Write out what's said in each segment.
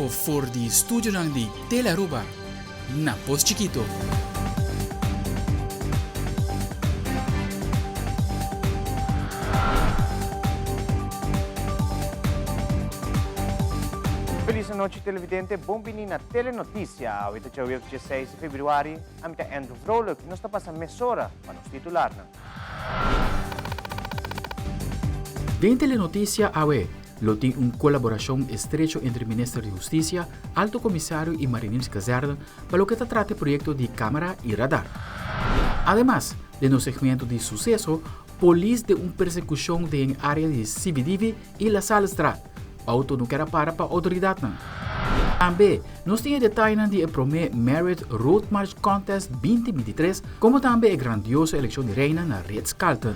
o for di studio ng di Telaruba na Pos Chiquito. Feliz noite, televidente. Bombini na Telenotícia. Ito siya 16 de Februari. Amita Andrew Vrolijk. Nós está passando mesora para nos titular. De Telenotícia AWE, lo tem colaboração estrecho entre o Ministro de Justiça, Alto Comissário e Marinês Caserna para o que trata o projeto de câmara e radar. Además, no segmento de sucesso, polícia de persecução de área de CBDV e La Salle Strat, auto não quer para a autoridade. Também, nós temos detalhes de Promé Merit Road March Contest 2023, como também a grandiosa eleição de reina na Ritz-Carlton.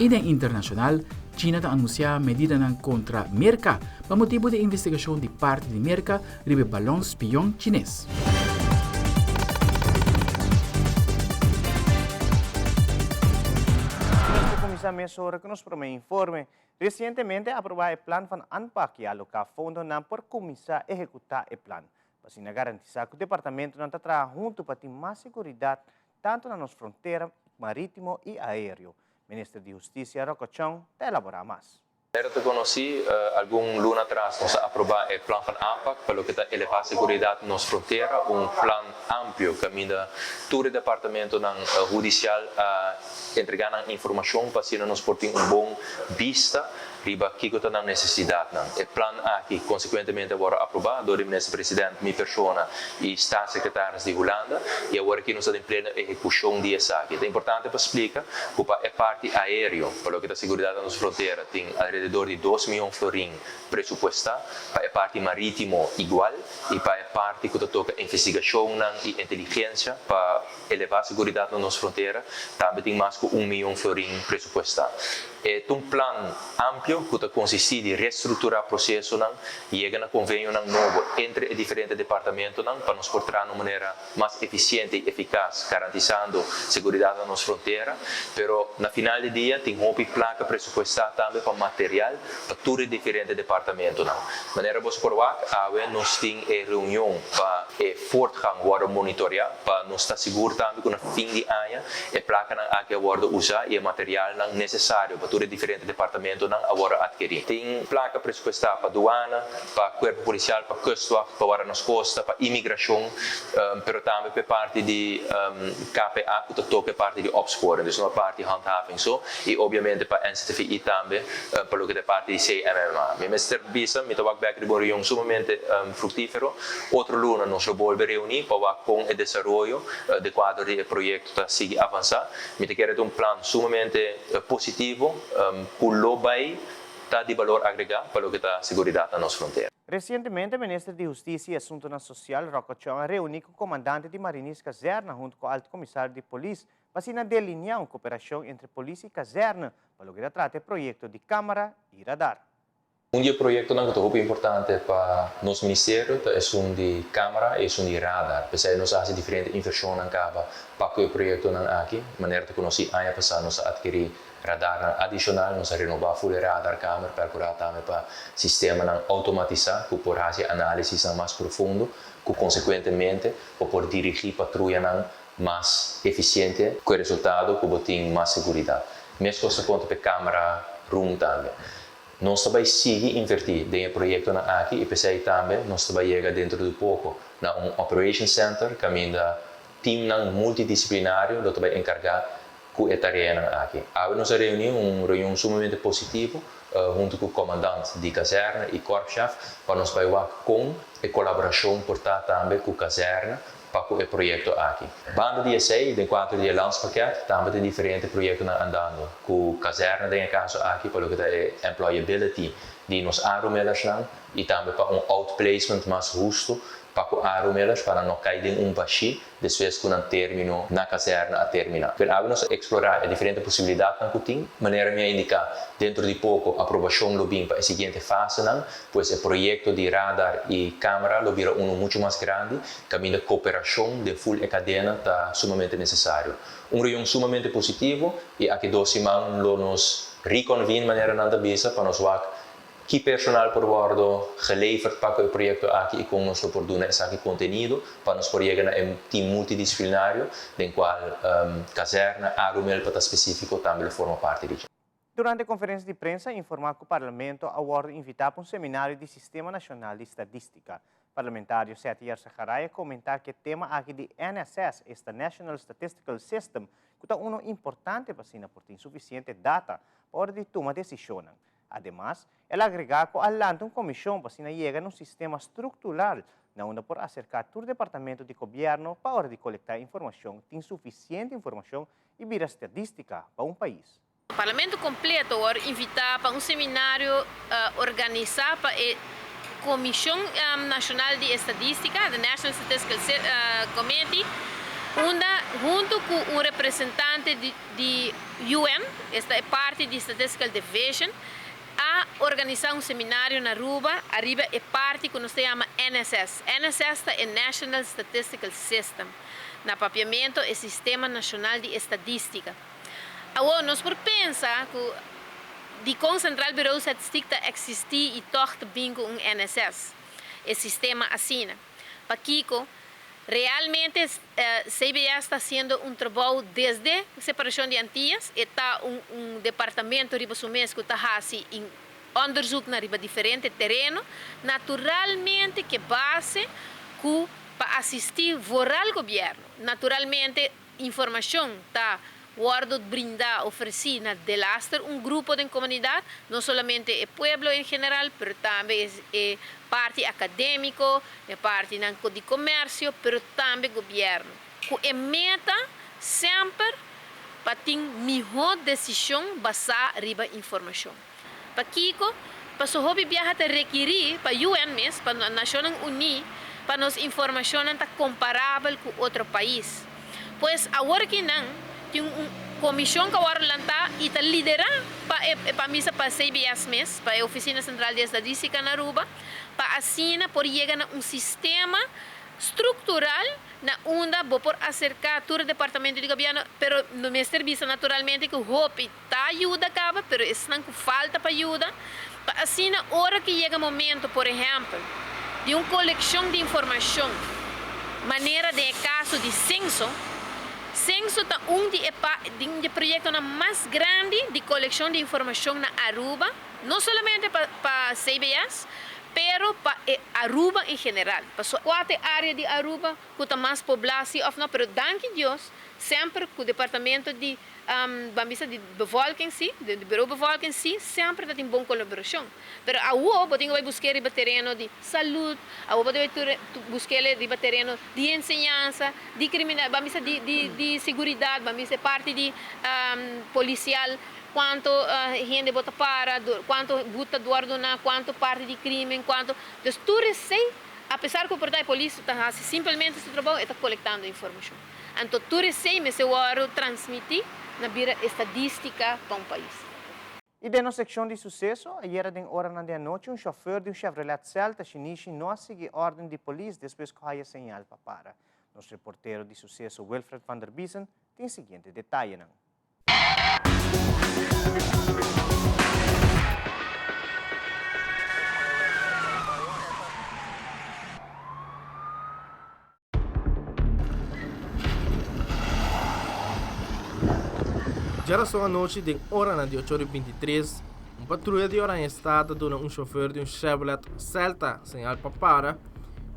E na internacional, China está anunciando medidas contra Merca por motivo de investigação de parte de Merca sobre balão espião chinês. Comissão mesora que nos promete informe. Recentemente aprovado o plano de ANPAC que aloca fundo por começar a executar o plano. Para assim garantizar que o departamento não está trabalhando junto para ter mais segurança tanto na nossa fronteira marítimo e aéreo. Ministro de Justiça Rocco Chong te elaborar mais. Eu conheci algum luna atrás, nós aprovamos o plano de ANPAC para que elevar a segurança na nossa fronteira, plano amplo que mira todo o departamento judicial a entregar informação para que nós possamos bom vista riba que está na necessidade. O plano aqui, consequentemente, agora aprovado do ministro-presidente, minha pessoa e Staatssecretários de Holanda, e agora que nós estamos em plena execução disso aqui. É importante para explicar que a parte aérea, para que a segurança da nossa fronteira, tem alrededor de 2 milhões de florins pressupostados, para a parte marítima igual, e para a parte que toca investigação e inteligência, para elevar a segurança da nossa fronteira, também tem mais de 1 milhão de florins pressupostados. É plano amplo que consiste em reestruturar o processo e chegar a convênio novo entre os diferentes departamentos para nos portar de uma maneira mais eficiente e eficaz, garantizando a segurança da nossa fronteira, mas no final do dia tem uma placa pressupostada também para material para todos os diferentes departamentos. De maneira que nós temos reunião para fortgang worden monitorear, para nós estar seguros também que no fim de ano a placa que worden usar e o material necessário para todos os diferentes departamentos agora adquirir. Tem placa pressupostada para aduana, para corpo policial, para kustwacht, para nas costas, para imigração, mas também para parte de KPA, que toca parte de opsporing, dus uma parte de handhaving e obviamente para NCTVI também, para o que é parte de CMMA. Minister Bisa, me toca back de uma reunião sumamente frutífero. Outro luna nós vamos reunir para com o desenvolvimento do quadro de projeto para seguir avançar. Me quero plano sumamente positivo, que vai dar de valor agregado para o que está a segurança na nossa fronteira. Recentemente, o Ministro de Justiça e Assuntos Sociais, Rocco Chong, reuniu com o comandante de Marinês Caserna junto com o Alto Comissário de Polícia para se delinear uma cooperação entre polícia e caserna para o que trata o projeto de câmara e radar. Projeto que é muito importante para nosso ministério é um de câmara e um de radar. Porque nós fazemos diferentes inversões para o projeto aqui, de maneira que nós ano passado nós adquirir radar adicional, nós renovar full radar câmara para curar também para sistema automatizar, que por fazer análise mais profundo, que consequentemente por dirigir patrulha mais eficiente, com o resultado que tem mais segurança. Mesmo coisa conta para câmara room também. Nós também seguimos invertir no projeto aqui e pensei também nós também chega dentro de pouco na operation center que é time multidisciplinário que também encarregar com a tarefa aqui. Agora nós reunião sumamente positiva junto com o comandante de caserna e corpschef para nós vai com a colaboração portar também com a caserna para o projeto aqui. Banda dia 6, de 4 dias lançamento, também tem diferentes projetos andando. Com a caserna, tem caso aqui, para o que é employability de nos aeromelas e também para outplacement mais justo para o aeromelas para não cair em baixo, depois que não termino na caserna a terminar. Para nós explorar diferentes possibilidades que tem, maneira me indicar dentro de pouco a aprovação do BIM para a seguinte fase, pois o projeto de radar e câmara lo vira muito mais grande, caminho de cooperação de full cadena está sumamente necessário. Reunião sumamente positivo e aqui 2 semanas nos reconvene maneira nada bisa para nós que personal por bordo geleverd para o projeto aqui e com nós por doen esse conteúdo para nós por chegar a um time multidisciplinário, do qual caserna, arumel para específico também forma parte disso. Durante a conferência de imprensa, informou que o Parlamento aguarda invitar para um seminário do Sistema Nacional de Estatística. Parlamentário Setier Saharaya comentar que o tema aqui de NSS, este National Statistical System, que é importante para por ter suficiente data para de tomar decisões. Además, ela agregar que alanta uma comissão para chegar a um sistema estrutural onde por acercar todo o departamento de governo para hora de coletar informação, tem suficiente informação e vir estatística para um país. O Parlamento completo agora invitar para um seminário organizado para a Comissão Nacional de Estatística, the National Statistical Committee, junto com um representante de UN, esta é parte da Statistical Division, a organizar um seminário na Aruba, arriba é parte que nós chamamos NSS. NSS é National Statistical System, na papiamento é Sistema Nacional de Estatística. Agora, nós por pensar que de concentrar o Bureau de Estatística existir e torta bem com NSS, o sistema assina. Para Kiko, realmente CBS está fazendo um trabalho desde a separação de Antillas, e está um departamento riba sumês que está fazendo onderzoek na riba diferente terreno, naturalmente que base para assistir o governo. Naturalmente, informação está guardo brindar, oferecer na Delaster grupo de comunidade, não somente o pueblo em geral, mas também é parte acadêmico, é parte de comércio, mas também governo. A meta sempre para ter melhor decisão baseada riba informação. Para Kiko, para só hobby viajar te requerir para UN mesmo, para a Nações Unidas, para nos informação está comparável com outro país. Pois agora que não tem uma comissão que agora está e está liderando para a CBS mesmo, para a Oficina Central de Estatística na Aruba, para assinar por chegar a um sistema estrutural na onde vou por acercar todo o departamento de governo, mas no meu serviço naturalmente que o HOP está ajuda acaba, mas estão com falta para ajuda, para assinar hora que chega o momento, por exemplo, de uma coleção de informação, maneira de caso de censo. Censo é de projeto mais grande de coleção de informação na Aruba, não somente para CBS, mas para Aruba em geral. Para quatro áreas de Aruba que tem mais população, mas danke a Deus, sempre que o departamento de bevolking, do Bureau de Bevolking, sempre tem boa colaboração. Mas a UO, vai buscar o terreno de saúde, a UO vai buscar o terreno de ensinança, de criminalidade, de segurança, vamos parte de policial, quanto gente bota para, quanto bota do ordem, quanto parte de crime, quanto. Então, tudo sei, apesar que o portal de polícia está simplesmente esse trabalho, está coletando informação. Então, tudo sei, mas eu quero transmitir na vira estatística para um país. E na secção de sucesso, ayer em hora da noite, um chofer de um Chevrolet Celta chinês não seguiu ordem de polícia depois que haya señal para. Nosso reporteiro de sucesso, Wilfred van der Biesen, tem o seguinte detalhe. Já são a noite de hora de 8h23, patrulha de hora em estado dona um chofer de um Chevrolet Celta sem para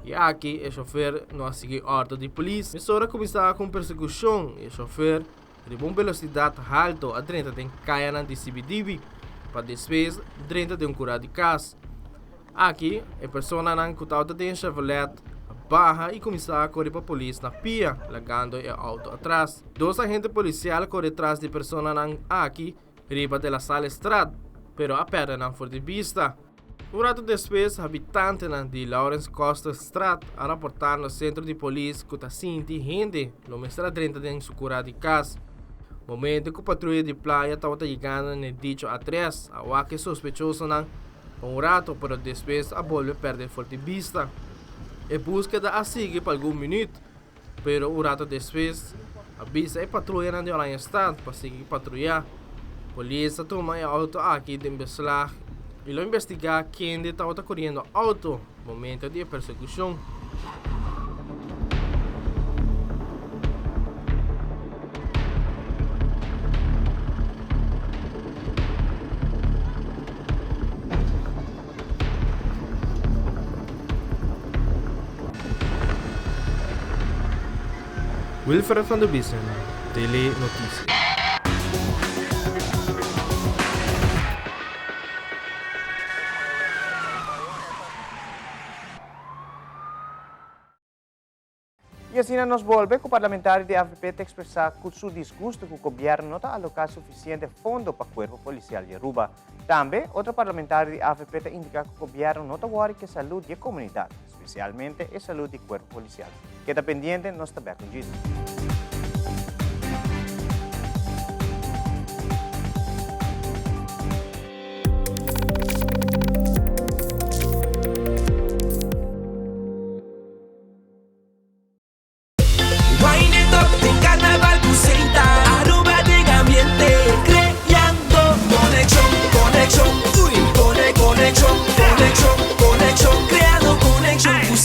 e aqui o chofer não seguiu ordem de polícia. Mistura começava com perseguição e o chofer de uma velocidade alta a 30 de Cayana de CBDB para depois 30 de um cura de casa. Aqui a pessoa não cutava de um Chevrolet barra e começar a correr para a polícia na pia, largando o auto atrás. Dois agentes policiais correm atrás de pessoas aqui, riba da sala estrada, pero a perda não foi de vista. Um rato depois, habitantes de Lawrence Costa Street a reportar no centro de polícia que está sentindo gente no mestra 30 de sucura de casa. Momento que a patrulha de praia estava chegando no dicho atrás, a que sospechoso não, um rato, pero depois a volve perder forte vista. A búsqueda a seguir por algum minuto, pero um rato depois, avisa a patrulha de Oranha Estado para seguir patrulhar. Polícia toma o auto aqui de beslag e lo investigar quem estava correndo auto momento de persecução. Wilfred van der Biesen, Tele Notícias. E assim nos volve que o parlamentar de AVP te expressar seu desgosto que o governo não está alocar suficiente fundo para o corpo policial de Aruba. Também, outro parlamentar de AVP te indica que o governo não está worried que a saúde da comunidade, especialmente a saúde do corpo policial, que está pendente não está bem atingido.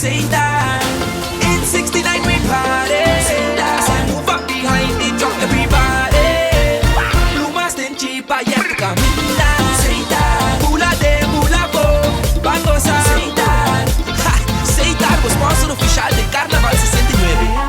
In 69 we party. So move up behind it, drop everybody. Plumas de chipa y tu camina. Pula de pula bo, vamos a Seitar, o sponsor oficial de Carnaval 69.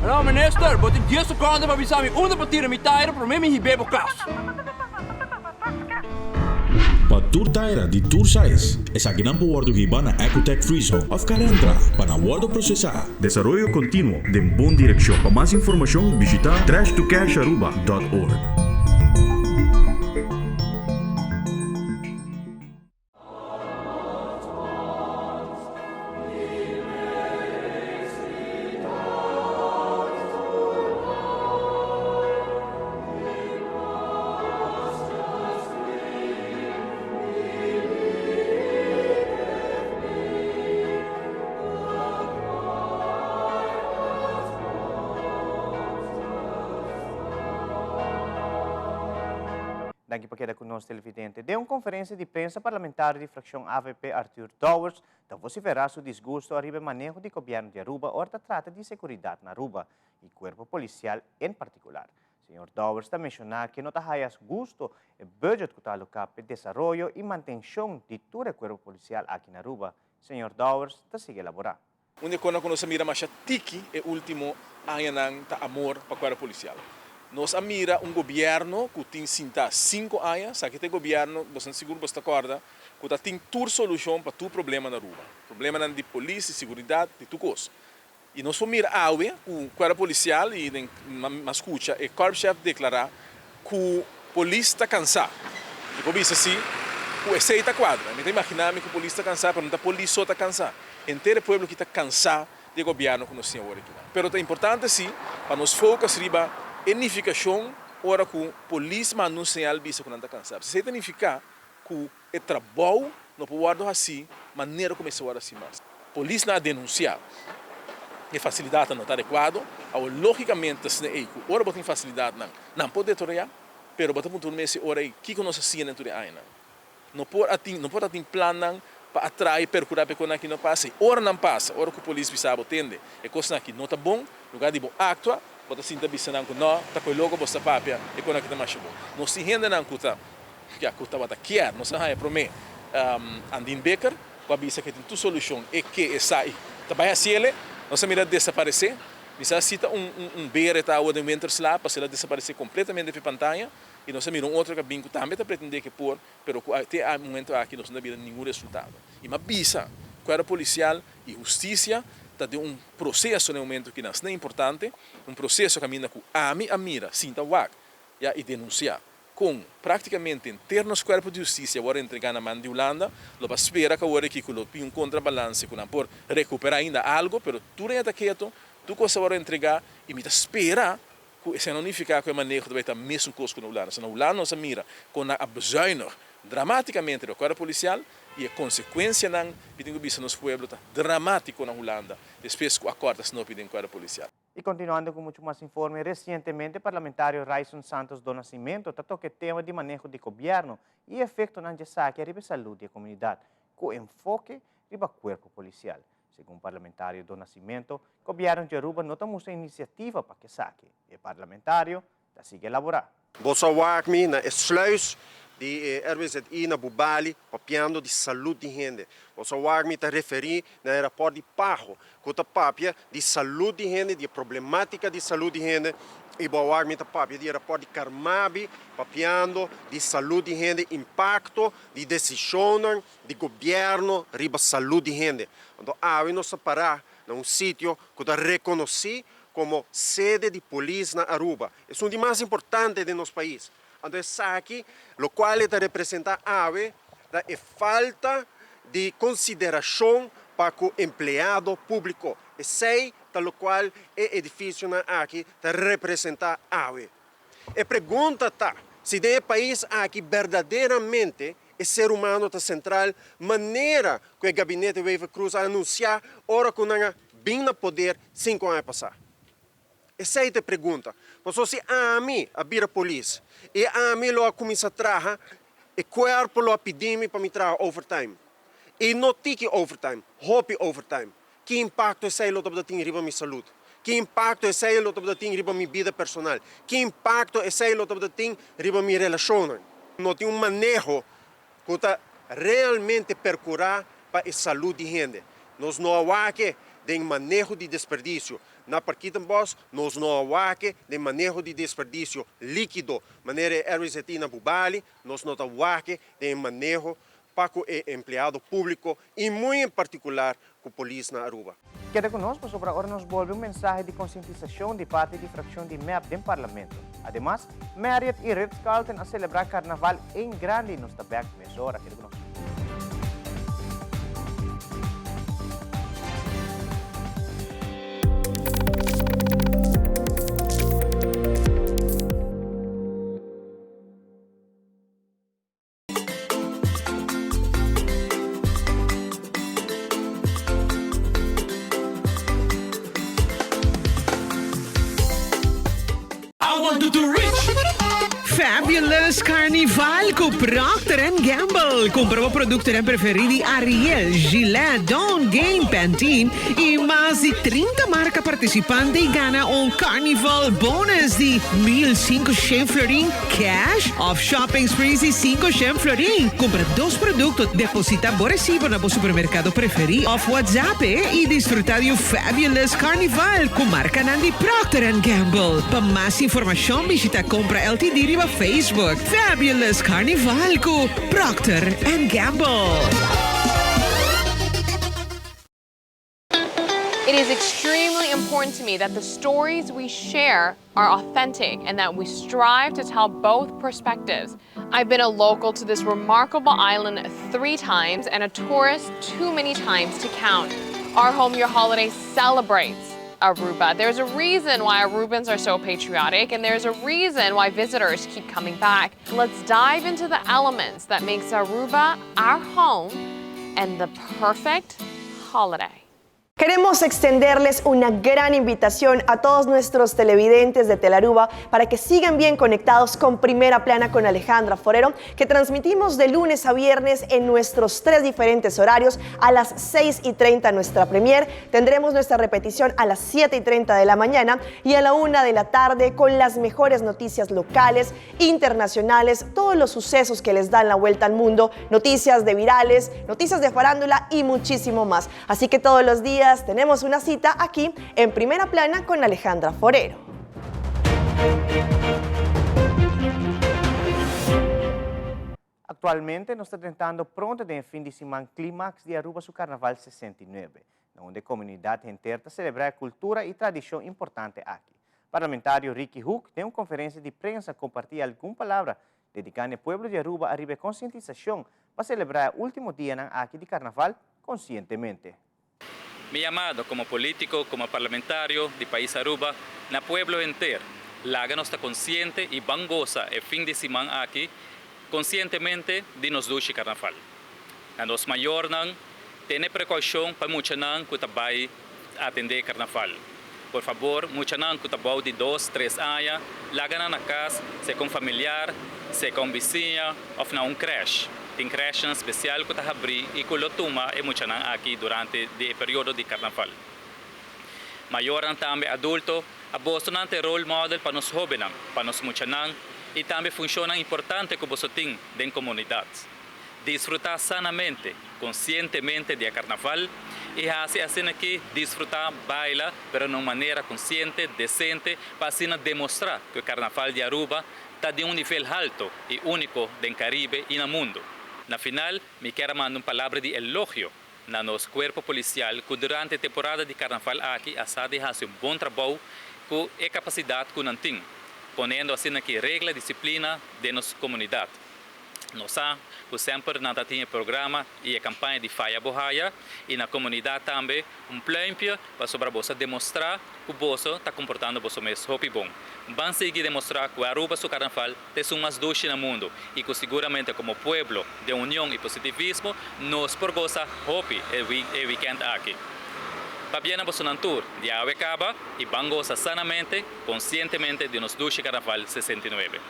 Hallo minister, wat ik 10 seconden maar bisa mi una partida mi tire para mim hibebo klas. Patur Taira di Tour Size es aquí en Puerto Gibana Ecotech Free Zone of Carentra para World Processar. Desarrollo continuo de buena dirección. Para más información visita trashtocasharuba.org. Dank para queda conosco, televidente. De uma conferência de prensa parlamentar de fração AVP Arthur Towers, da vociferar seu desgosto arriba manejo do governo de Aruba, orta trata de segurança na Aruba e corpo policial em particular. Senhor Towers está mencionando que não está hayas gusto e budget que está alocado para desenvolvimento e manutenção de todo o corpo policial aqui na Aruba. Senhor Towers está sigue elaborar. Onde quando nós mira mais tiki é último ano ta amor para o corpo policial. Nós mira governo que tem 5 anos, sabe que governo, você seguro você acorda, que tem toda solução para todo problema na rua. Problema de polícia, segurança, de tudo coisa. E nós mira o corpo policial e mas escuta, o corpo-chefe declarar que o polícia está cansado. E por isso assim, o esse está quadra. Me imaginar que o polícia está cansado, mas não a polícia só está cansada. Inteiro o povo que está cansado do governo que nós temos agora aqui. Mas é importante sim, para nós focar riba unificação, ora que o polícia não se albisa quando está cansado. Se significa que o trabalho não pode assim, maneira como se assim mais. A polícia não denuncia, a facilidade não está adequada, logicamente se é que ora tem facilidade não pode torear, mas bota muito mês ora que nós assim dentro de aí não pode ter plano para atrair percurar para que não passe, ora não passa, ora que o polícia precisa atender, é coisa que não está bom, lugar de bom actua. Bota sinta bisanang ko no, ta ko logo bosta papia e ko nakita mashibo. No si hende nang kuta, que a kuta bata kiar, no sa haya prome Andin Becker, ko bisa que tem tu solução e que sai. Ta baya ciele, no sa mira desaparecer, necessita beira tá o de winterslaap, para ela desaparecer completamente da pantalla, e nós miramos outro cabinho que também está pretendendo que pôr, mas até o momento aqui nós não vimos nenhum resultado. E uma bisa, Guarda Policial e Justiça, está de processo no momento que não é importante, processo que caminha com a mira, sinta o e denunciar. Com praticamente internos corpos de justiça agora entregar na mão de Holanda, lo espera que agora que coloque contrabalance com por recuperar ainda algo, pero tu ainda quieto, tu cosa agora entregar e me espera que se não ficar com o manejo vai estar mesmo coisa com a Holanda. Se na Holanda nos mira com a bezuinig dramaticamente do corpo policial e a consequência não pedindo que nos pueblo está dramático na Holanda, depois que acorda não pedem corpo policial. E continuando com muito mais informe, recentemente o parlamentário Raison Santos do Nascimento tratou que tema de manejo de governo e efeito na saque a saúde e comunidade, com enfoque riba corpo policial. Segundo o parlamentário do Nascimento, o governo de Aruba não tomou iniciativa para que saque. E o parlamentário está sigue elaborar. Bossa Wagmi na sluis de RWZI na Bubali, papiando de saúde de gente. Bossa Wagmi está referindo no aeroporto de Pajo, que está papia de saúde de gente, de problemática de saúde de gente. E Bossa Wagmi está papia de aeroporto de Carmabi, papiando de saúde de gente, impacto de decisões de governo riba saúde de gente. Então, nós separar num sítio que está reconhecido como sede de polícia na Aruba. É um dos mais importantes de nosso país. Então, aqui, o qual representa a falta de consideração para o empregado público. E sei, tal qual o edifício aqui representa a E pergunta está, se o país aqui verdadeiramente o ser humano está central, maneira que o gabinete Wave Cruz anunciar, ora que não bem no poder 5 anos passar. Essa é a pergunta. Mas se a mim, a bira polícia, e a mim lo começa a trabalhar, e corpo lo pedime para me trabalhar overtime. E não tique overtime, hope overtime. Que impacto esse lo que tem riba minha saúde? Que impacto esse lo que tem riba minha vida personal? Que impacto esse lo que tem riba minha relação? Não tem manejo que está realmente percurar para a saúde de gente. Nós não há que de manejo de desperdício. Na partida nós não há que de manejo de desperdício líquido. Maneira RWZI na Bubali, nós não há que de manejo para o empregado público e muito em particular com a polícia na Aruba. Queda conosco, sobre a hora nos volve mensagem de conscientização de parte da fração de MEP do Parlamento. Además, Marriott e Ritz-Carlton a celebrar carnaval em grande nos tabak mesora. Queda conosco. Fabulous Carnival com Procter & Gamble. Comprova produtos preferidos Ariel, Gillette, Dawn, Gain, Pantene e mais de 30 marcas participantes e ganha Carnival bonus de 1.500 florin cash of shopping sprees e 500 florin. Compra 2 produtos, deposita o recibo no supermercado preferido of WhatsApp e desfrutar de Fabulous Carnival com marca de Procter & Gamble. Para mais informação, visita Compra LTD riba Facebook. Fabulous Carnival com Procter & Gamble. It is extremely important to me that the stories we share are authentic and that we strive to tell both perspectives. I've been a local to this remarkable island 3 times and a tourist too many times to count. Our Home Your Holiday celebrates Aruba. There's a reason why Arubans are so patriotic, and there's a reason why visitors keep coming back. Let's dive into the elements that makes Aruba our home and the perfect holiday. Queremos extenderles una gran invitación a todos nuestros televidentes de Telaruba para que sigan bien conectados con Primera Plana con Alejandra Forero, que transmitimos de lunes a viernes en nuestros 3 diferentes horarios. A las 6:30 nuestra premier, tendremos nuestra repetición a las 7:30 de la mañana y a la 1 de la tarde con las mejores noticias locales, internacionales, todos los sucesos que les dan la vuelta al mundo, noticias de virales, noticias de farándula y muchísimo más. Así que todos los días noticias, tenemos una cita aquí en Primera Plana con Alejandra Forero. Actualmente nos está tentando pronto de fin de semana clímax de Aruba su Carnaval 69, onde a comunidade inteira celebra cultura e tradição importante aqui. Parlamentário Ricky Hook tem uma conferência de prensa compartilha alguma palavra dedicando ao povo de Aruba a riba conscientização para celebrar o último dia aqui de Carnaval conscientemente. Mi llamado como político, como parlamentario del país Aruba, na pueblo entero, láganos está consciente y bangosa el fin de semana aquí, conscientemente de nos duche carnaval. A nos mayor nan, tiene precaución para mucha nan que vai atender carnaval. Por favor, mucha nan que tabau de 2, 3 anos, lágana na casa, se com familiar, se com vizinha, ou na creche. Tem creche especial que está abrir e que lo toma e mucha nan aqui durante o período de carnaval. Maior também adulto, a Boston tem role model para nos jovens, para nos mucha nan, e também funciona importante que você tem em comunidade. Disfrutar sanamente, conscientemente de carnaval e assim aqui desfrutar, bailar, mas de uma maneira consciente, decente, para assim demonstrar que o carnaval de Aruba está de um nível alto e único no Caribe e no mundo. Na final, me quero mandar uma palavra de elogio na nosso corpo policial que durante a temporada de carnaval aqui a SADE faz bom trabalho com a capacidade que não tem, ponendo assim aqui regra e disciplina de nossa comunidade. Nós sempre temos programa e a campanha de Faia Bohaya e na comunidade também plano para sobre você demonstrar que você está comportando você mesmo bom. Vamos seguir demonstrar que Aruba seu carnaval tem mais doce no mundo e que seguramente como povo de união e positivismo nós por gozar hopi e weekend aqui. Pabiana você não tour de Avecaba e vamos gozar sanamente, conscientemente de nos doce carnaval 69.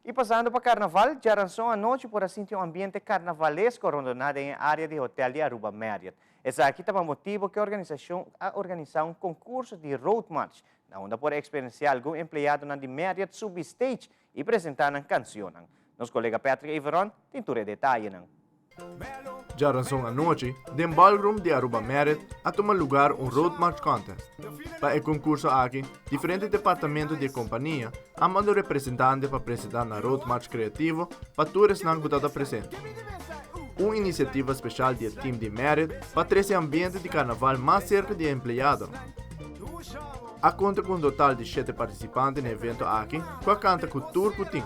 E passando para Carnaval, já lançou a noite por assim ter um ambiente carnavalesco rondonado em área de hotel de Aruba Marriott. Essa aqui também motivo que a organização organizar um concurso de road march, onde por experienciar algum empregado na de Marriott substage e apresentar uma canção. Nosso colega Patrick Everon tem tudo detalhe. Já lançou a noite, no ballroom de Aruba Marriott, a tomar lugar road march contest. Para o concurso aqui, diferentes departamentos de companhia han mandado representantes para apresentar na road march criativo para todos não estar presentes. Uma iniciativa especial do time de Marriott para trazer ambiente de carnaval mais cerca de empregado. A conta com um total de 7 participantes no evento aqui, com a canta cultura que tem.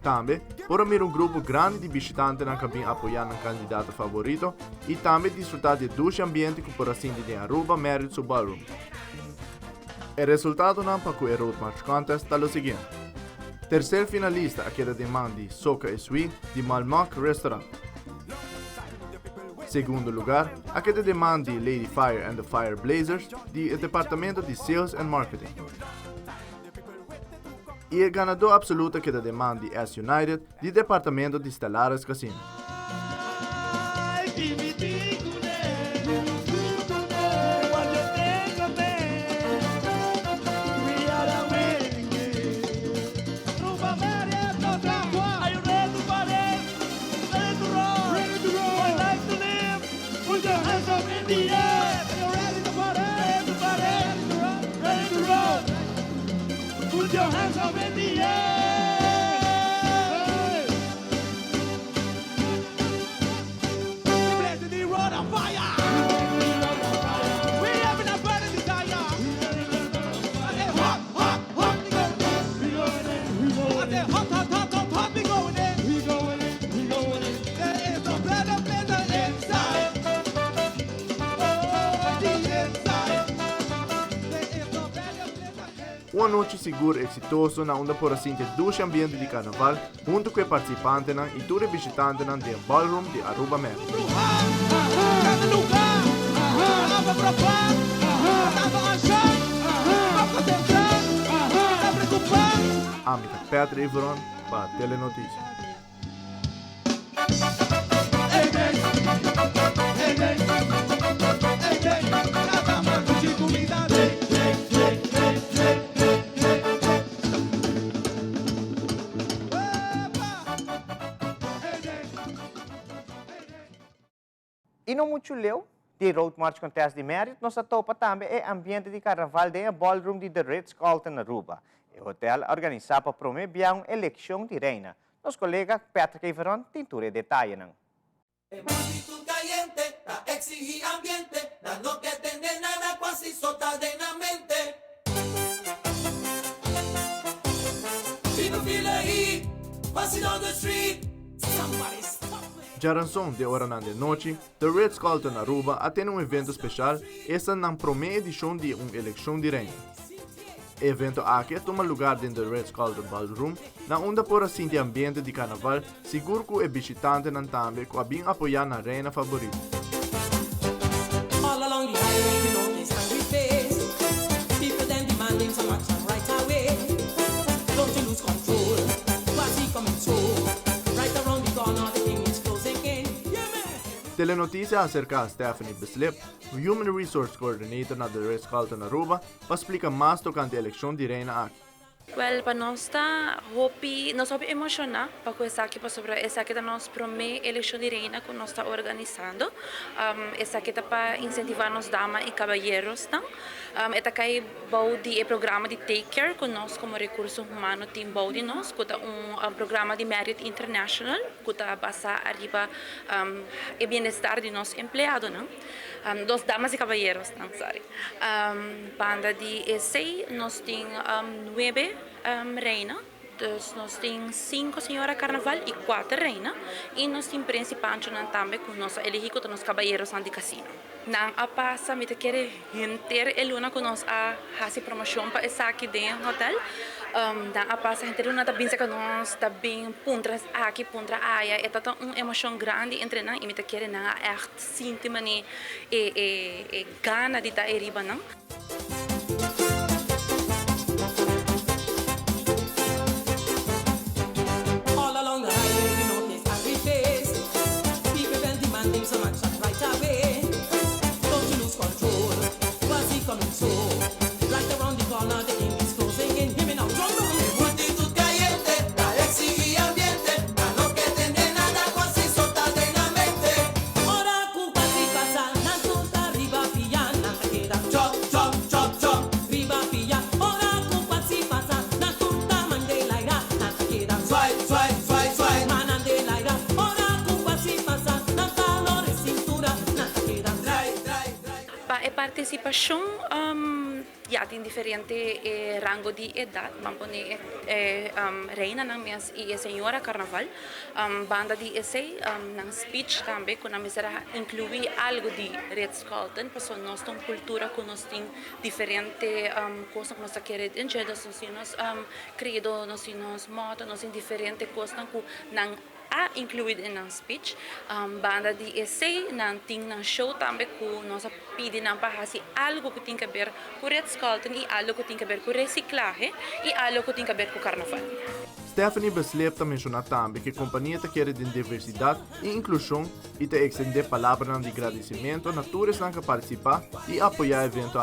Também, por ter grupo grande de visitantes na cabine apoiando o candidato favorito e também desfrutar de 2 ambientes que por assim de Aruba Marriott su ballroom. O resultado não para o Road March Contest está o seguinte. Terceiro finalista a queda demanda de Soca e Sui de Malmock Restaurant. Segundo lugar, a queda demanda de Lady Fire and the Fire Blazers do Departamento de Sales and Marketing. E o ganador absoluto que da demanda de S United do Departamento de Stellaris Casino. Put your hands up in the air. Blessed the road of fire. We have a burning desire. I say hot, hot, hot, we going in. I say hot, hot, hot, hot, hot, we going in. We going in, we going in. There is a better inside. Oh, the inside. Uma noite segura e exitosa na onde por assim ter 2 ambientes de carnaval junto com os participantes e todos os visitantes do ballroom de Aruba Marriott. Amita Patrick Everon para Telenotícias. E não muito leu, De Road March Contest de Merit, nos atopa também é ambiente de carnaval de ballroom de The Ritz-Carlton Aruba. O hotel organiza para promover uma eleição de reina. Nos colega Patrick Everon tem tudo detalhe. Multitud caliente, la exigí ambiente, la no que tener nada quasi sotadenamente. People feel the heat, passing on the street. Somebody stop me. Jaranson de hora de noite, The Ritz-Carlton Aruba atende evento especial, esta na primeira edição de eleição de reina. O evento aqui toma lugar dentro do Ritz-Carlton Ballroom, na onde por assim de ambiente de carnaval, seguro que o visitante não também que bem apoiar na reina favorita. All along the highway, you know this angry face. People then demanding some action right away. Don't you lose control, quasi coming through. Right around the corner, the thing is closing in. Yeah, man. Telenotícia acerca de Stephanie Bislip, Human Resource Coordinator na The Ritz-Carlton Aruba, para explicar mais tocante a eleição de reina aqui. Well, para nós está nós hopi emocionar para essa aqui para sobre essa aqui da nossa primeira eleição de reina que nós está organizando. Essa aqui está para incentivar nos damas e caballeros, não? Esta aqui é programa de Take Care que nós como recursos humanos tem de nós, que é programa de Merit International que está basado arriba o bem-estar de nossos empregados, não? Dos damas e caballeros, não, sorry. Banda de ESEI, nós temos 9 reinas, nós temos 5 senhoras carnaval e 4 reinas, e nós temos principante também com nós elegidos os caballeros de casino. Não a passa, me quer gente é luna que nós a fazer promoção para essa aqui dentro do hotel. Não a passa, gente luna tá bem que nós tá bem puntras aqui, puntra aia, é tão emoção grande entre nós e me quer na echt sentir mani e gana de estar arriba não. All along the highway, you know this angry face. People then demanding some action right away. Don't you lose control, quasi coming through. Right around the corner, the thing is closing in. Hear me now, drum roll. Multitud caliente, la exigí ambiente, la no que tener nada quasi sotadenamente. Ora con quasi pasa, na tutta riba pia, na queda chop, chop, chop, chop. Riba pia, ora con quasi pasa, na tutta mandelaira, na queda swipe, swipe, swipe, swipe. Manandelaira, ora con quasi pasa, na calore cintura, na queda dry, dry, dry. Para a participação já tem diferente rango de idade, vamos pôr reina na minhas e senhora carnaval, banda de essay, na speech também, que nós será incluir algo de Ritz-Carlton, porque nós temos cultura que nós temos diferente coisas que nós queremos dizer, nós credo, nós moto, nós temos diferente coisas que não a incluído em speech, banda de essay, não tem um show também que nós pedimos para fazer algo que tem a ver com Ritz-Carlton e algo que tem a ver com reciclagem e algo que tem a ver com carnaval. Stephanie Bislip também mencionou também que a companhia quer diversidade e inclusão e te extender palavras de agradecimento a todos que participam e apoiar o evento.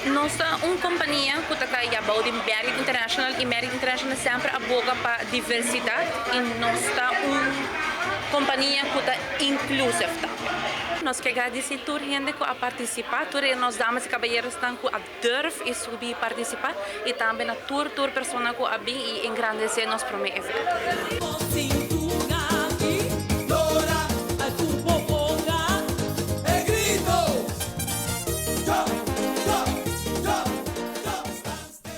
Nós somos uma companhia que está de Merit International e Merit International sempre aboga para diversidade e nós somos uma companhia que está inclusiva também. Nós queremos agradecer a toda a gente que participa, todas as damas e caballeros que durfam e subir participar e também a todas as pessoas que abrir e engrandecer nosso primeiro evento.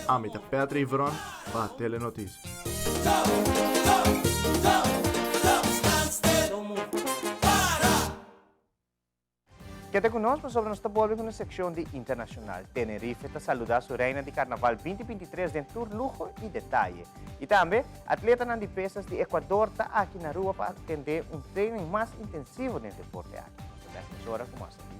Amita Petra Ivron para Telenotícias. Queda conosco sobre nossa volta na secção de internacional. Tenerife está saludar a sua reina de carnaval 2023 dentro do luxo e detalhe. E também, atleta de pesas de Equador está aqui na rua para atender treino mais intensivo dentro do deporte aqui. Nossa hora com mais notícias.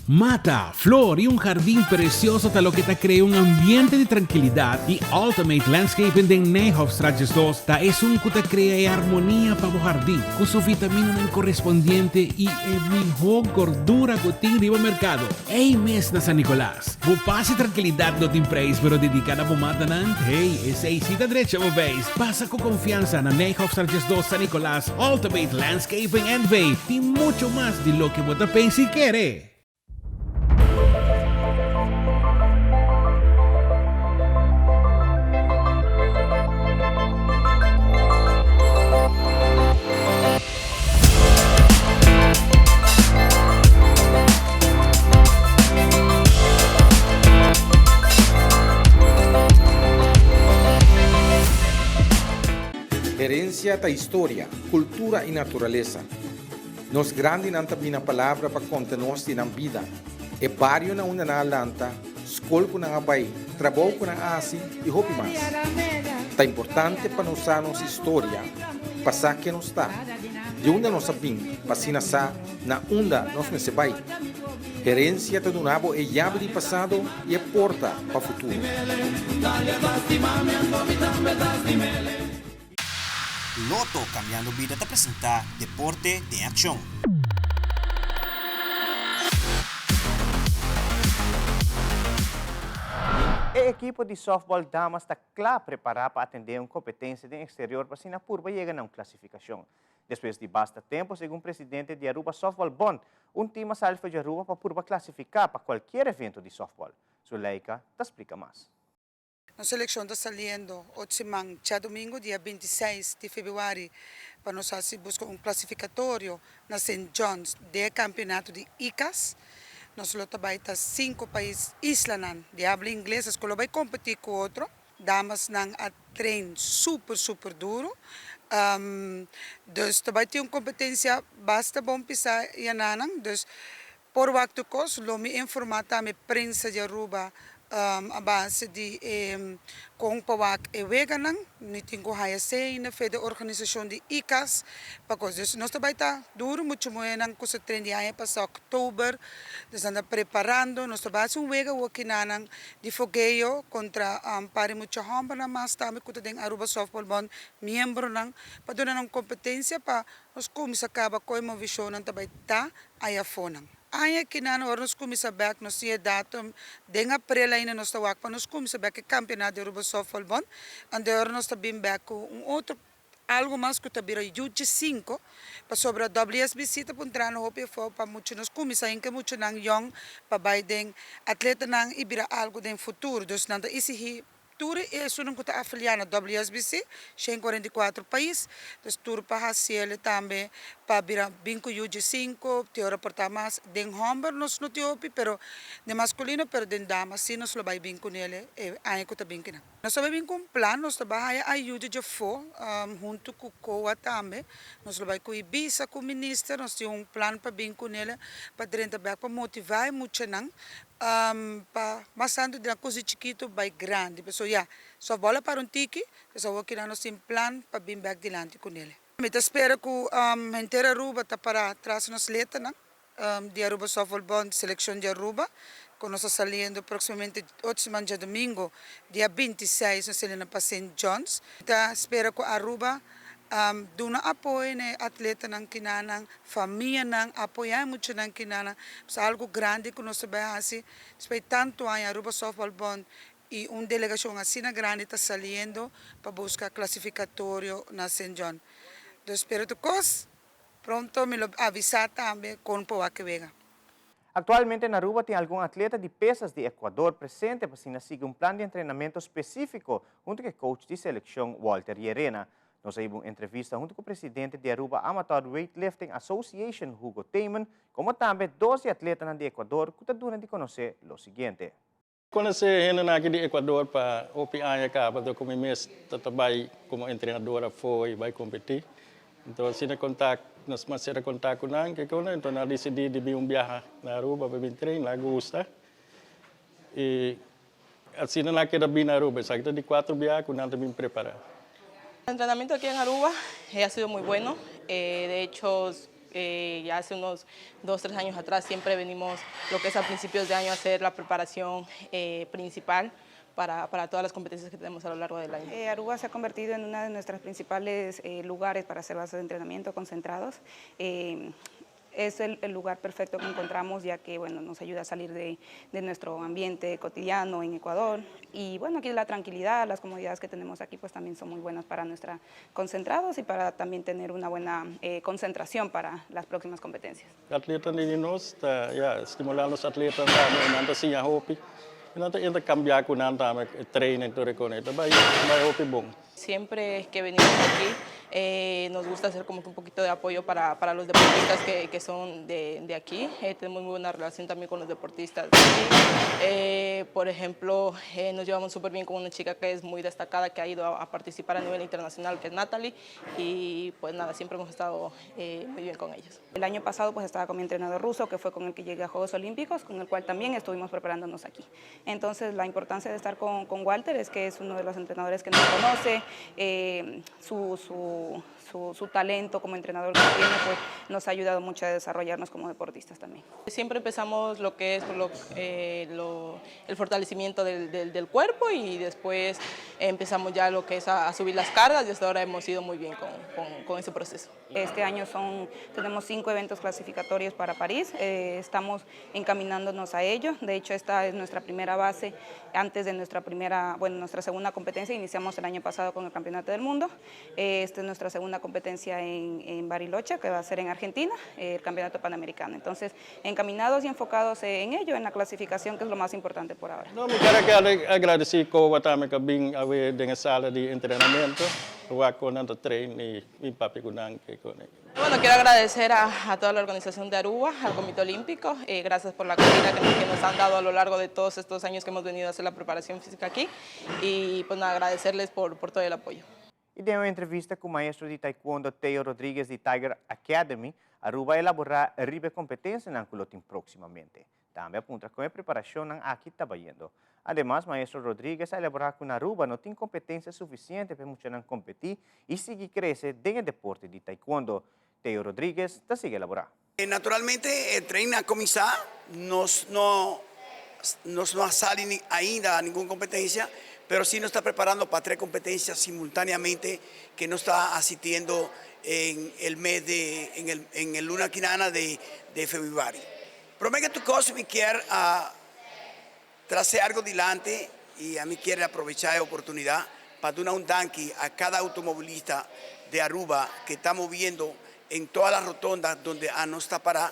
Mata, flor y un jardín precioso lo que te crea un ambiente de tranquilidad y Ultimate Landscaping de Nijhoffstraatjes 2 es un que te crea armonía para el jardín con su vitamina correspondiente y el mejor gordura que tiene riba mercado. Hey, mes de San Nicolás, vos pase tranquilidad no te preis pero dedicada a mata nan. Hey, esa cita derecha vos veis. Pasa con confianza en Nijhoffstraatjes 2 San Nicolás, Ultimate Landscaping and Bay y mucho más de lo que vos te penses y quiere. Herencia da história, cultura e natureza. Nos grande não tem a palavra para contar nós na vida. É barrio na uma na lanta, escola na abai, trabalho na asi e roupa mais. É importante para nós usar nossa história, passar que nos está. De onde nós sabemos, para sa na onda nós não se vai. Herência do nabo é chave de passado e é porta para o futuro. Loto Cambiando Vida te apresenta Deporte de Acción. O equipo de softball damas está claro preparado para atender uma competência de exterior para a Purba chegar a uma classificação. Depois de bastante tempo, segundo o presidente de Aruba Softball Bond, time salva de Aruba para Purba classificar para qualquer evento de softball. Zuleika te explica mais. A seleção está saliendo hoje já domingo, dia 26 de fevereiro, para nós buscar classificatório na St. John's de campeonato de ICAS. Nós também temos 5 países islas de habla inglesa, que vai competir com outro. Damas não a treino super duro. Dus também tem uma competência bastante bom pisar e ananang. Dus por waktu kos, lomi informata me prensa de Aruba. A base de kung pawak eweganang nitingo hayase na fede organização de ICAS porque nós também tá duro muito moenang ko sa trend aí para outubro nós anda preparando nós também wega wakinanang de fogueio contra pare muito hamba na mas tami ko tadeng Aruba Softball Bond membro nang paduna ng kompetensya pa nós kumisa kaba ko mo vision ng também tá aí fonang. Aya kinano nos kumisa back nos siya datum denga prelaina nos tawak pa nos kumisa back campeonato de Aruba Softball Bond ande nos tabim back outro algo mais que tabira UG5 para sobre a WSBC ta puntrano hope fo pa muito nos kumisa inka muito nang young pa baideng atleta nang ibira algo den futuro dos nanda isihi Tour é sunong kuta afiliada na WSBC, 144 países, dus tour pa hasiele também pa bira binko UG5, teora porta mas den homber nos no tiopi, pero de masculino pero den dama si nos lo bay binko nele, ay kuta binkina. Nós sabemos binko um plano, nós trabalha ajuda de fo, junto com COA também, nós lo bay com Ibiza, com o ministro, nós temos plano pa binko nele, pa direnta back pa motivar muito nang, pa masando de uma coisa chiquito vai grande, pessoal, só bola para tiki, pessoal que nós temos plano para vir back dilante com ele. Me espero que a inteira Aruba tá para trás nos letra, de Aruba Softball Bond, seleção de Aruba, que nós saliendo aproximadamente 8 de domingo, dia 26, nós saímos para St. John's. Então, espero que a Aruba duna apoio ne atleta nang kinanang família nang apoiar muito nang kinanang sa algo grande que nós sabemos assim tanto a Aruba Softball Bond e delegação assim grande está saliendo para buscar classificatório na St. John. Eu espero que pronto me lo avisar também com o que venga. Atualmente, na Aruba tem algum atleta de pesas de Equador presente para seguir plano de treinamento específico junto com o coach de seleção Walter Llerena. Nós tivemos uma entrevista junto com o presidente de Aruba Amateur Weightlifting Association, Hugo Teyman, como também 12 atletas de Equador que estão de conhecer o seguinte. Conhecer gente aqui de Equador para OPI para como mês trabalho como treinadora foi vai competir. Então, se nós mais contato com nós, então nós decidimos de viajar na Aruba para vir treinar, lá gosta. E assim nós queremos vir na Aruba, só que de 4 viagens que nós também preparamos. El entrenamiento aquí en Aruba ha sido muy bueno. De hecho, Ya hace unos 2 o 3 años atrás siempre venimos, lo que es a principios de año, a hacer la preparación principal para todas las competencias que tenemos a lo largo del año. Aruba se ha convertido en uno de nuestros principales lugares para hacer bases de entrenamiento concentrados. Es el lugar perfecto que encontramos, ya que bueno, nos ayuda a salir de nuestro ambiente cotidiano en Ecuador. Y bueno, aquí la tranquilidad, las comodidades que tenemos aquí pues también son muy buenas para nuestros concentrados y para también tener una buena concentración para las próximas competencias. Atletas niños, ya estimular los atletas nanti siya hopi. Nanti intercambiar con nanti training todo con esto. Vai hopi bom. Siempre que venimos aquí nos gusta hacer como que un poquito de apoyo para los deportistas que son de aquí. Tenemos muy buena relación también con los deportistas de aquí. Por ejemplo, nos llevamos súper bien con una chica que es muy destacada, que ha ido a participar a nivel internacional, que es Natalie, y pues nada, siempre hemos estado muy bien con ellos. El año pasado pues estaba con mi entrenador ruso, que fue con el que llegué a Juegos Olímpicos, con el cual también estuvimos preparándonos aquí. Entonces la importancia de estar con Walter es que es uno de los entrenadores que nos conoce, su talento como entrenador que tiene, pues nos ha ayudado mucho a desarrollarnos como deportistas también. Siempre empezamos lo que es el fortalecimiento del cuerpo y después empezamos ya lo que es a subir las cargas y hasta ahora hemos ido muy bien con ese proceso. Este año tenemos 5 eventos clasificatorios para París, estamos encaminándonos a ello. De hecho, esta es nuestra primera base antes de nuestra segunda competencia. Iniciamos el año pasado con el Campeonato del Mundo. Esta es nuestra segunda competencia en Bariloche, que va a ser en Argentina, el Campeonato Panamericano. Entonces, encaminados y enfocados en ello, en la clasificación, que es lo más importante por ahora. No, me quiero agradecer que watame que bin awe dengan sala de entrenamiento, con nanti train y papi kunang que con. Bueno, quiero agradecer a toda la organización de Aruba, al Comité Olímpico, gracias por la acogida que nos han dado a lo largo de todos estos años que hemos venido a hacer la preparación física aquí y pues nada, agradecerles por todo el apoyo. E de uma entrevista com o maestro de taekwondo Theo Rodrigues de Tiger Academy, Aruba elaborar a riba competência na Culotin proximamente. Também aponta como a preparação não aqui está indo. Además, maestro Rodrigues a elaborar com Aruba não tem competência suficiente para muitos não competir e seguir crescer dentro do deporte de taekwondo. Theo Rodrigues está sigue elaborar. Naturalmente, el tren a comisar no sale ainda a ninguna competencia, pero sí nos está preparando para 3 competencias simultáneamente que nos está asistiendo en el mes en el luna quinana de febrero. Prometo que tu cosa me quiere trazer algo adelante y a mí quiere aprovechar la oportunidad para dar un tanque a cada automovilista de Aruba que estamos viendo en todas las rotondas donde no está para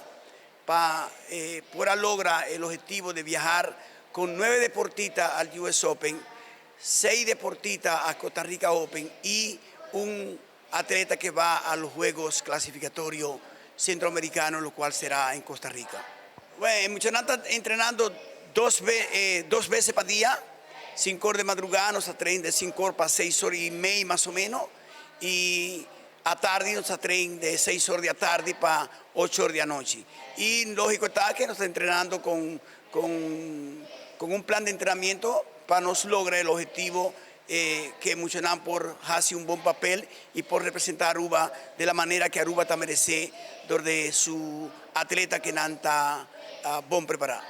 poder lograr el objetivo de viajar con 9 deportistas al US Open, 6 deportistas a Costa Rica Open y un atleta que va a los Juegos Clasificatorios Centroamericanos, lo cual será en Costa Rica. Bueno, muchos están entrenando 2 veces para día, 5 horas de madrugada, nos traen de 5 horas para 6 horas y media más o menos, y a tarde nos traen de 6 horas de tarde para 8 horas de noche. Y lógico está que nos está entrenando con un plan de entrenamiento para nos lograr el objetivo que muchos dan por hacer un buen papel y por representar a Aruba de la manera que Aruba está merece de su atleta que no está bien preparado.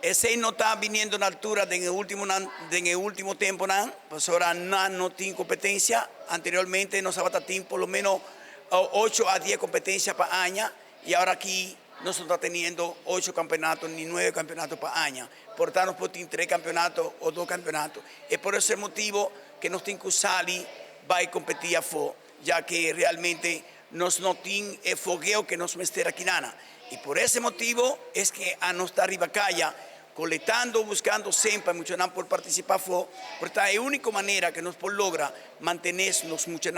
Ese no está viniendo a la altura en el último tiempo, pues ahora no tiene competencia. Anteriormente nos había tenido por lo menos 8 a 10 competencias para año y ahora aquí no se está teniendo 8 campeonatos ni 9 campeonatos para año. Por tanto, nos pueden 3 campeonatos o 2 campeonatos. Es por ese motivo que nos tiene que salir va a competir a fo, ya que realmente nos no tiene el fogueo que nos mester aquí nana. Y por ese motivo es que a nos está arriba calla, colectando, buscando siempre mucho por participar fo, porque es la única manera que nos logra mantenernos mucho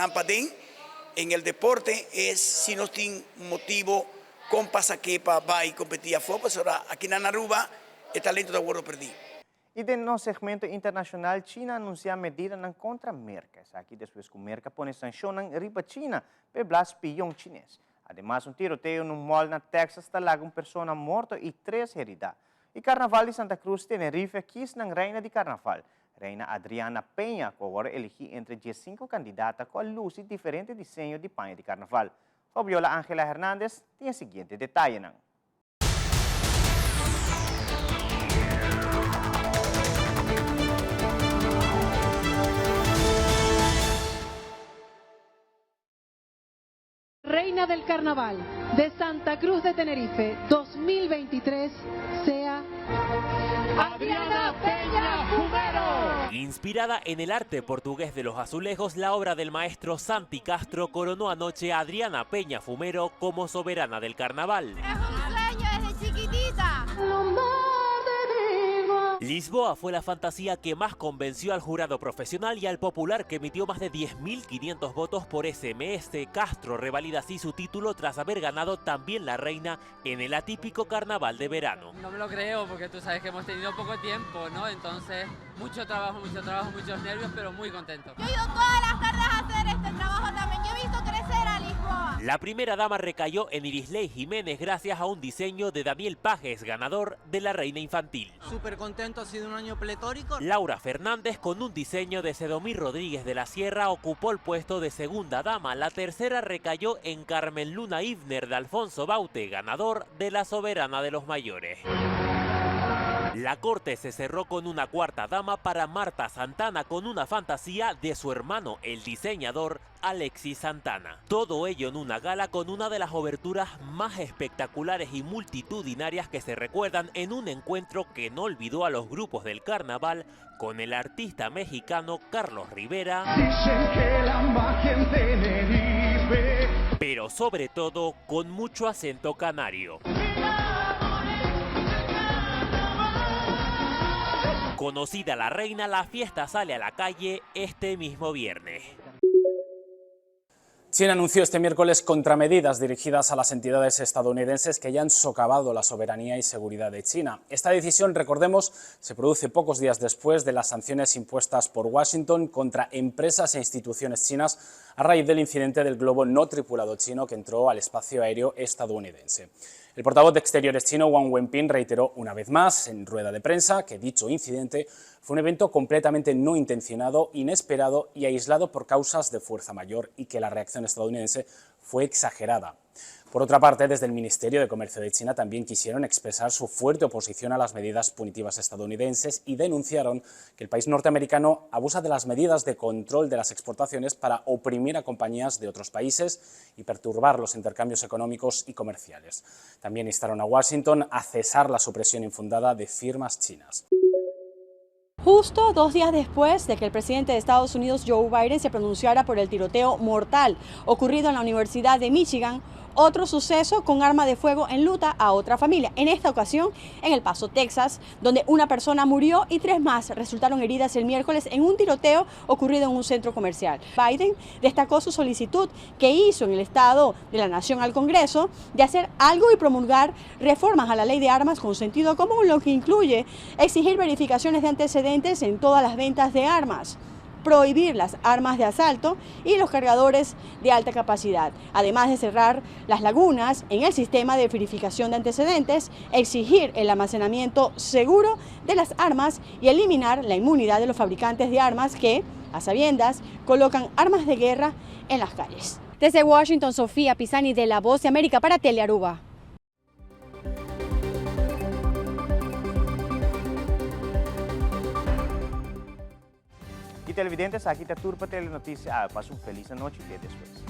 en el deporte es si nos tiene motivo con pasaquepa va a competir a fo, pues ahora aquí en Aruba el talento de World perdido. E no segmento internacional, China anuncia medidas contra Merca. Aqui depois que Merca põe sanção riba China pelo espião chinês. Además, tiroteio num mall na Texas está lá uma pessoa morta e 3 heridas. E Carnaval de Santa Cruz, Tenerife, quis na reina de Carnaval. Reina Adriana Penha, que agora elegida entre 15 candidatas com a luz e diferente desenho de panha de Carnaval. Fabiola Ángela Hernández tiene el siguiente detalle. Reina del Carnaval de Santa Cruz de Tenerife 2023 sea Adriana Peña Fumero. Inspirada en el arte portugués de los azulejos, la obra del maestro Santi Castro coronó anoche a Adriana Peña Fumero como soberana del carnaval. Es un sueño desde chiquitita. Lisboa fue la fantasía que más convenció al jurado profesional y al popular, que emitió más de 10.500 votos por SMS. Castro revalida así su título tras haber ganado también la reina en el atípico carnaval de verano. No me lo creo porque tú sabes que hemos tenido poco tiempo, ¿no? Entonces, muchos nervios, pero muy contento. Yo he ido todas las tardes a hacer este trabajo también. Yo he visto crecer a Lisboa. La primera dama recayó en Irisley Jiménez gracias a un diseño de Daniel Pajes, ganador de la reina infantil. Súper contento, ha sido un año pletórico. Laura Fernández, con un diseño de Sedomir Rodríguez de la Sierra, ocupó el puesto de segunda dama. La tercera recayó en Carmen Luna Ivner de Alfonso Baute, ganador de la soberana de los mayores. La corte se cerró con una cuarta dama para Marta Santana, con una fantasía de su hermano, el diseñador Alexis Santana. Todo ello en una gala con una de las oberturas más espectaculares y multitudinarias que se recuerdan, en un encuentro que no olvidó a los grupos del carnaval con el artista mexicano Carlos Rivera. Dicen que la magia en Tenerife. Pero sobre todo con mucho acento canario. Conocida la reina, la fiesta sale a la calle este mismo viernes. China anunció este miércoles contramedidas dirigidas a las entidades estadounidenses que ya han socavado la soberanía y seguridad de China. Esta decisión, recordemos, se produce pocos días después de las sanciones impuestas por Washington contra empresas e instituciones chinas a raíz del incidente del globo no tripulado chino que entró al espacio aéreo estadounidense. El portavoz de Exteriores chino, Wang Wenbin, reiteró una vez más en rueda de prensa que dicho incidente fue un evento completamente no intencionado, inesperado y aislado por causas de fuerza mayor, y que la reacción estadounidense fue exagerada. Por otra parte, desde el Ministerio de Comercio de China también quisieron expresar su fuerte oposición a las medidas punitivas estadounidenses y denunciaron que el país norteamericano abusa de las medidas de control de las exportaciones para oprimir a compañías de otros países y perturbar los intercambios económicos y comerciales. También instaron a Washington a cesar la supresión infundada de firmas chinas. Justo 2 días después de que el presidente de Estados Unidos, Joe Biden, se pronunciara por el tiroteo mortal ocurrido en la Universidad de Michigan, otro suceso con arma de fuego enluta a otra familia, en esta ocasión en El Paso, Texas, donde una persona murió y 3 más resultaron heridas el miércoles en un tiroteo ocurrido en un centro comercial. Biden destacó su solicitud que hizo en el Estado de la Nación al Congreso de hacer algo y promulgar reformas a la ley de armas con sentido común, lo que incluye exigir verificaciones de antecedentes en todas las ventas de armas, prohibir las armas de asalto y los cargadores de alta capacidad, además de cerrar las lagunas en el sistema de verificación de antecedentes, exigir el almacenamiento seguro de las armas y eliminar la inmunidad de los fabricantes de armas que, a sabiendas, colocan armas de guerra en las calles. Desde Washington, Sofía Pisani, de La Voz de América para Telearuba. Y televidentes, aquí está Turpa Telenoticia. Pasen una feliz noche y después.